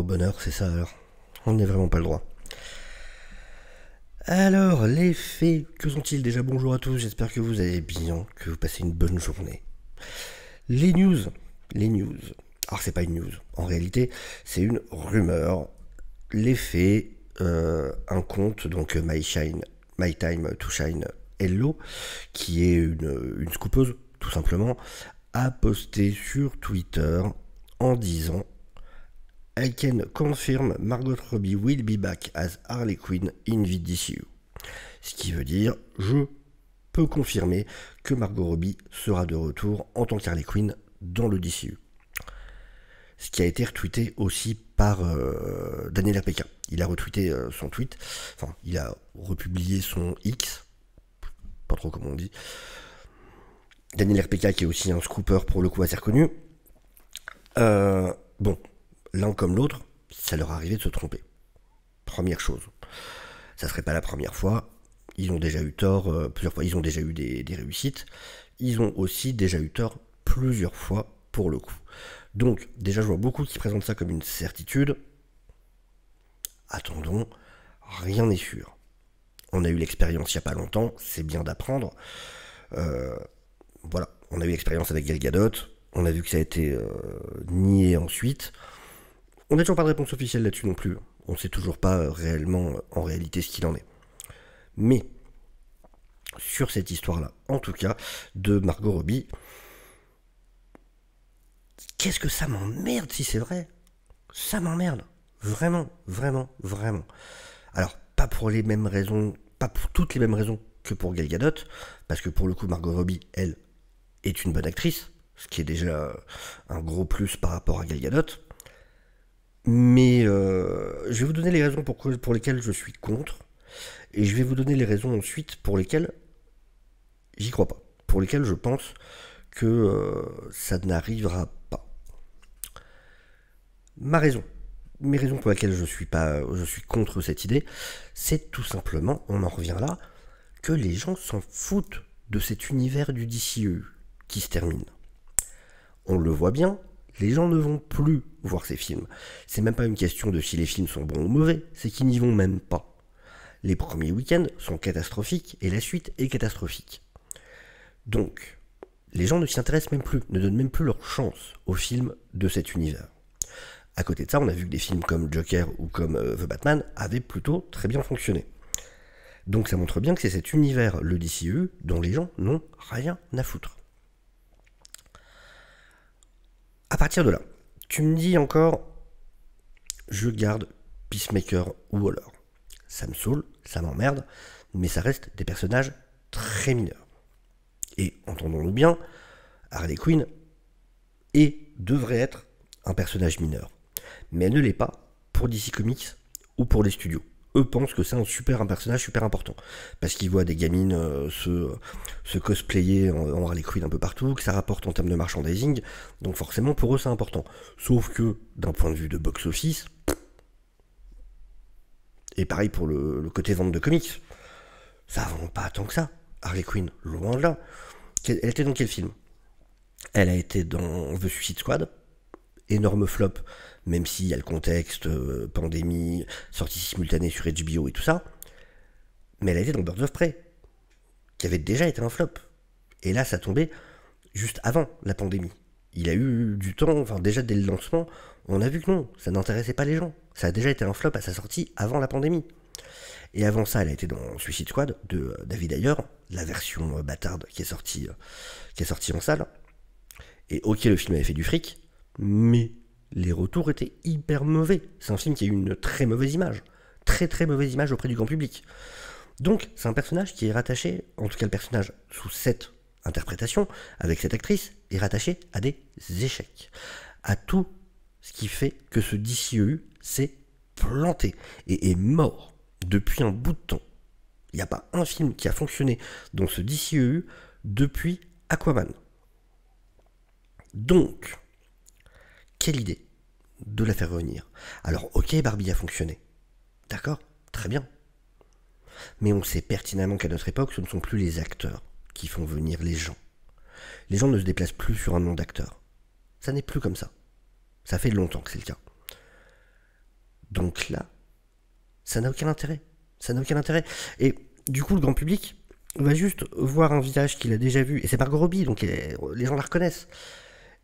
bonheur, c'est ça alors. On n'est vraiment pas le droit. Alors, les faits, que sont-ils déjà? Bonjour à tous, j'espère que vous allez bien, que vous passez une bonne journée. Les news, les news. Alors c'est pas une news, en réalité c'est une rumeur. Les faits, un compte, donc My Time to Shine Hello, qui est une scoopeuse, tout simplement, a posté sur Twitter en disant I can confirm Margot Robbie will be back as Harley Quinn in the DCU. Ce qui veut dire, je peux confirmer que Margot Robbie sera de retour en tant qu'Harley Quinn dans le DCU. Ce qui a été retweeté aussi par Daniel RPK. Il a retweeté son tweet, enfin, il a republié son X, pas trop comment on dit. Daniel RPK qui est aussi un scooper pour le coup assez reconnu. Bon, l'un comme l'autre, ça leur est arrivé de se tromper. Première chose, ça serait pas la première fois. Ils ont déjà eu tort plusieurs fois. Ils ont déjà eu des réussites. Ils ont aussi déjà eu tort plusieurs fois pour le coup. Donc, déjà, je vois beaucoup qui présentent ça comme une certitude. Attendons, rien n'est sûr. On a eu l'expérience il n'y a pas longtemps, c'est bien d'apprendre. Voilà, on a eu l'expérience avec Gal Gadot. On a vu que ça a été nié ensuite. On n'a toujours pas de réponse officielle là-dessus non plus. On ne sait toujours pas réellement, en réalité, ce qu'il en est. Mais, sur cette histoire-là, en tout cas, de Margot Robbie, qu'est-ce que ça m'emmerde si c'est vrai? Ça m'emmerde. Vraiment, vraiment, vraiment. Alors, pas pour les mêmes raisons, pas pour toutes les mêmes raisons que pour Gal Gadot, parce que pour le coup, Margot Robbie, elle, est une bonne actrice, ce qui est déjà un gros plus par rapport à Gal Gadot. Mais je vais vous donner les raisons pour lesquelles je suis contre, et je vais vous donner les raisons ensuite pour lesquelles j'y crois pas, pour lesquelles je pense que ça n'arrivera pas. Mes raisons pour lesquelles je suis contre cette idée, c'est tout simplement, on en revient là, que les gens s'en foutent de cet univers du DCEU qui se termine. On le voit bien, les gens ne vont plus voir ces films. C'est même pas une question de si les films sont bons ou mauvais, c'est qu'ils n'y vont même pas. Les premiers week-ends sont catastrophiques et la suite est catastrophique. Donc, les gens ne s'y intéressent même plus, ne donnent même plus leur chance aux films de cet univers. À côté de ça, on a vu que des films comme Joker ou comme The Batman avaient plutôt très bien fonctionné. Donc ça montre bien que c'est cet univers, le DCEU, dont les gens n'ont rien à foutre. À partir de là, tu me dis encore, je garde Peacemaker ou Waller. Ça me saoule, ça m'emmerde, mais ça reste des personnages très mineurs. Et entendons-nous bien, Harley Quinn devrait être un personnage mineur. Mais elle ne l'est pas pour DC Comics ou pour les studios. Eux pensent que c'est un personnage super important. Parce qu'ils voient des gamines se cosplayer en Harley Quinn un peu partout, que ça rapporte en termes de merchandising, donc forcément pour eux c'est important. Sauf que, d'un point de vue de box-office, et pareil pour le côté vente de comics, ça vend pas tant que ça. Harley Quinn, loin de là. Elle était dans quel film? Elle a été dans The Suicide Squad, énorme flop, même s'il y a le contexte, pandémie, sortie simultanée sur HBO et tout ça. Mais elle a été dans Birds of Prey, qui avait déjà été un flop. Et là, ça tombait juste avant la pandémie. Il a eu du temps, enfin déjà dès le lancement, on a vu que non, ça n'intéressait pas les gens. Ça a déjà été un flop à sa sortie avant la pandémie. Et avant ça, elle a été dans Suicide Squad de David Ayer, la version bâtarde qui est sortie en salle. Et ok, le film avait fait du fric, mais les retours étaient hyper mauvais. C'est un film qui a eu une très mauvaise image. Très très mauvaise image auprès du grand public. Donc, c'est un personnage qui est rattaché, en tout cas le personnage sous cette interprétation, avec cette actrice, est rattaché à des échecs. À tout ce qui fait que ce DCEU s'est planté et est mort depuis un bout de temps. Il n'y a pas un film qui a fonctionné dans ce DCEU depuis Aquaman. Donc, quelle idée de la faire revenir. Alors, ok, Barbie a fonctionné. D'accord, très bien. Mais on sait pertinemment qu'à notre époque, ce ne sont plus les acteurs qui font venir les gens. Les gens ne se déplacent plus sur un nom d'acteur. Ça n'est plus comme ça. Ça fait longtemps que c'est le cas. Donc là, ça n'a aucun intérêt. Ça n'a aucun intérêt. Et du coup, le grand public va juste voir un visage qu'il a déjà vu. Et c'est Margot Robbie, donc les gens la reconnaissent.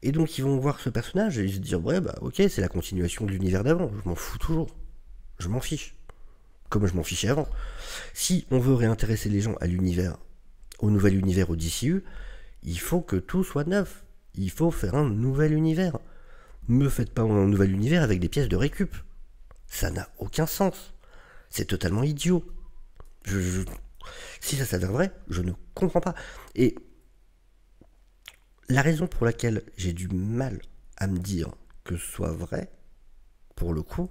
Et donc ils vont voir ce personnage et ils se disent ouais bah ok, c'est la continuation de l'univers d'avant. Je m'en fous toujours. Je m'en fiche. Comme je m'en fichais avant. Si on veut réintéresser les gens à l'univers, au nouvel univers, au DCU, il faut que tout soit neuf. Il faut faire un nouvel univers. Me faites pas un nouvel univers avec des pièces de récup. Ça n'a aucun sens. C'est totalement idiot. Si ça s'avère vrai, je ne comprends pas. Et la raison pour laquelle j'ai du mal à me dire que ce soit vrai, pour le coup,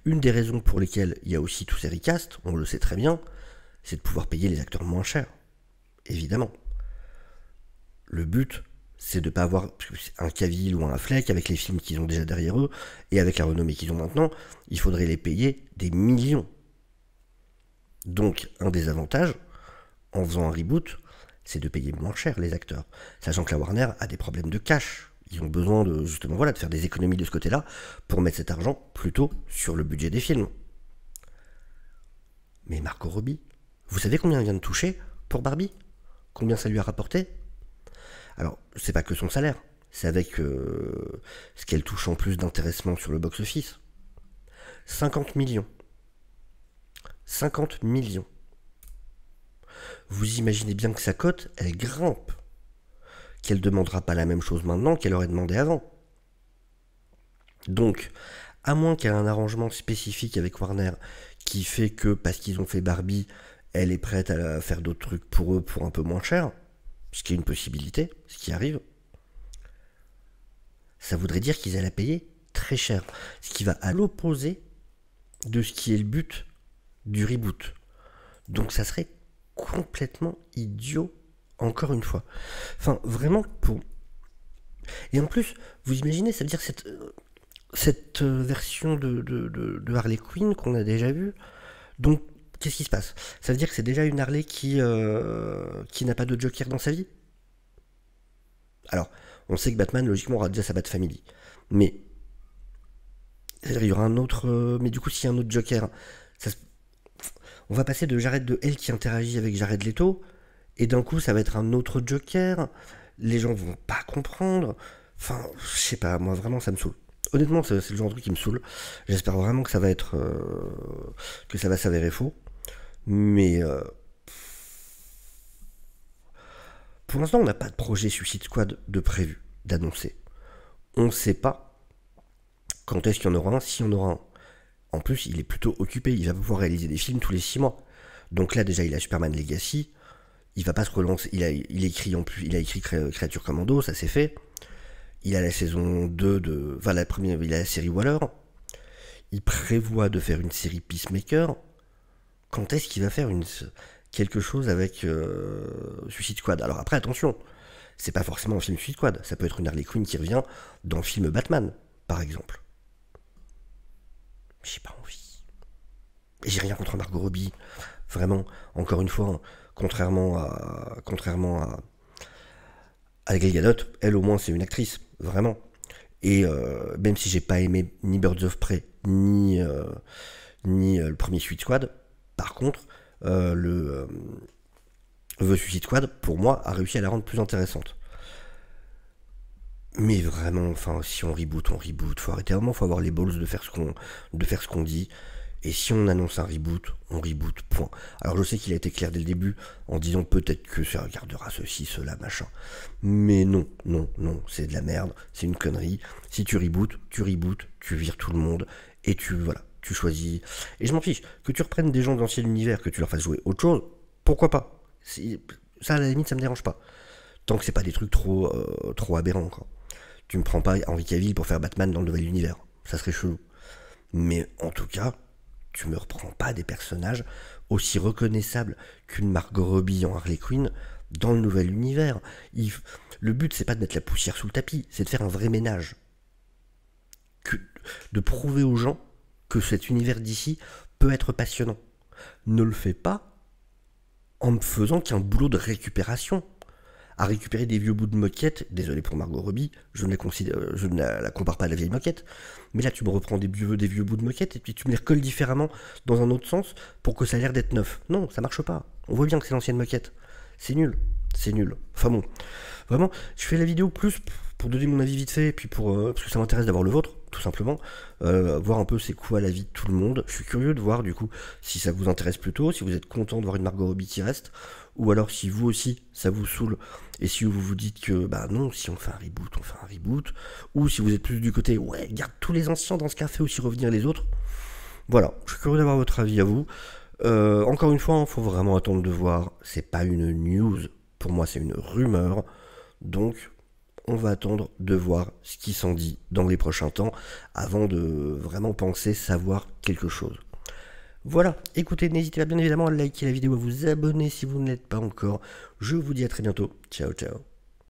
une des raisons pour lesquelles il y a aussi tous ces recasts, on le sait très bien, c'est de pouvoir payer les acteurs moins cher. Évidemment. Le but, c'est de ne pas avoir un Cavill ou un Affleck avec les films qu'ils ont déjà derrière eux et avec la renommée qu'ils ont maintenant, il faudrait les payer des millions. Donc, un des avantages, en faisant un reboot, c'est de payer moins cher les acteurs. Sachant que la Warner a des problèmes de cash. Ils ont besoin de, justement, voilà, de faire des économies de ce côté-là pour mettre cet argent plutôt sur le budget des films. Mais Margot Robbie, vous savez combien elle vient de toucher pour Barbie? Combien ça lui a rapporté? Alors, c'est pas que son salaire, c'est avec ce qu'elle touche en plus d'intéressement sur le box-office. 50 millions. 50 millions. Vous imaginez bien que sa cote, elle grimpe. Qu'elle ne demandera pas la même chose maintenant qu'elle aurait demandé avant. Donc, à moins qu'elle ait un arrangement spécifique avec Warner qui fait que, parce qu'ils ont fait Barbie, elle est prête à faire d'autres trucs pour eux pour un peu moins cher, ce qui est une possibilité, ce qui arrive, ça voudrait dire qu'ils allaient payer très cher. Ce qui va à l'opposé de ce qui est le but du reboot. Donc ça serait complètement idiot, encore une fois. Enfin, vraiment, pour... Et en plus, vous imaginez, ça veut dire cette version de Harley Quinn qu'on a déjà vue. Donc, qu'est-ce qui se passe? Ça veut dire que c'est déjà une Harley qui n'a pas de Joker dans sa vie? Alors, on sait que Batman, logiquement, aura déjà sa Bat Family. Mais, il y aura un autre... mais du coup, s'il y a un autre Joker, on va passer de Jared de Hell qui interagit avec Jared Leto, et d'un coup, ça va être un autre Joker. Les gens vont pas comprendre. Enfin, je sais pas, moi, vraiment, ça me saoule. Honnêtement, c'est le genre de truc qui me saoule. J'espère vraiment que ça va être... que ça va s'avérer faux. Mais... pour l'instant, on n'a pas de projet Suicide Squad de prévu, d'annoncer. On ne sait pas quand est-ce qu'il y en aura un, si on aura un. En plus, il est plutôt occupé, il va pouvoir réaliser des films tous les 6 mois. Donc là, déjà, il a Superman Legacy, il va pas se relancer, il a écrit Créature Commando, ça c'est fait. Il a la saison 2 de... Enfin, la première, il a la série Waller. Il prévoit de faire une série Peacemaker. Quand est-ce qu'il va faire quelque chose avec Suicide Squad? Alors après, attention, c'est pas forcément un film Suicide Squad, ça peut être une Harley Quinn qui revient dans le film Batman, par exemple. J'ai pas envie. Et j'ai rien contre Margot Robbie. Vraiment, encore une fois, contrairement à Gal Gadot, elle au moins c'est une actrice, vraiment. Et même si j'ai pas aimé ni Birds of Prey, ni le premier Suicide Squad, par contre, The Suicide Squad, pour moi, a réussi à la rendre plus intéressante. Mais vraiment, enfin, si on reboot, on reboot. Faut arrêter, vraiment, faut avoir les balls de faire ce qu'on dit. Et si on annonce un reboot, on reboot, point. Alors je sais qu'il a été clair dès le début, en disant peut-être que ça regardera ceci, cela, machin. Mais non, c'est de la merde, c'est une connerie. Si tu rebootes, tu vires tout le monde, et voilà, tu choisis. Et je m'en fiche, que tu reprennes des gens d'ancien univers, que tu leur fasses jouer autre chose, pourquoi pas? Ça, à la limite, ça me dérange pas. Tant que c'est pas des trucs trop aberrants, quoi. Tu me prends pas Henry Cavill pour faire Batman dans le nouvel univers. Ça serait chelou. Mais en tout cas, tu me reprends pas des personnages aussi reconnaissables qu'une Margot Robbie en Harley Quinn dans le nouvel univers. Le but, c'est pas de mettre la poussière sous le tapis, c'est de faire un vrai ménage. De prouver aux gens que cet univers d'ici peut être passionnant. Ne le fais pas en me faisant qu'un boulot de récupération. à récupérer des vieux bouts de moquette. Désolé pour Margot Robbie, je ne la compare pas à la vieille moquette, mais là tu me reprends des vieux bouts de moquette et puis tu me les recolles différemment dans un autre sens pour que ça a l'air d'être neuf. Non, ça marche pas. On voit bien que c'est l'ancienne moquette. C'est nul. C'est nul. Enfin bon, vraiment, je fais la vidéo plus pour donner mon avis vite fait, et puis parce que ça m'intéresse d'avoir le vôtre, tout simplement, voir un peu c'est quoi la vie de tout le monde. Je suis curieux de voir du coup si ça vous intéresse plutôt, si vous êtes content de voir une Margot Robbie qui reste, ou alors si vous aussi ça vous saoule, et si vous vous dites que bah non, si on fait un reboot, on fait un reboot, ou si vous êtes plus du côté ouais, garde tous les anciens dans ce cas, fait aussi revenir les autres. Voilà, je suis curieux d'avoir votre avis à vous. Encore une fois, il faut vraiment attendre de voir, c'est pas une news, pour moi c'est une rumeur, donc on va attendre de voir ce qui s'en dit dans les prochains temps avant de vraiment penser savoir quelque chose. Voilà, écoutez, n'hésitez pas bien évidemment à liker la vidéo, à vous abonner si vous ne l'êtes pas encore. Je vous dis à très bientôt. Ciao, ciao.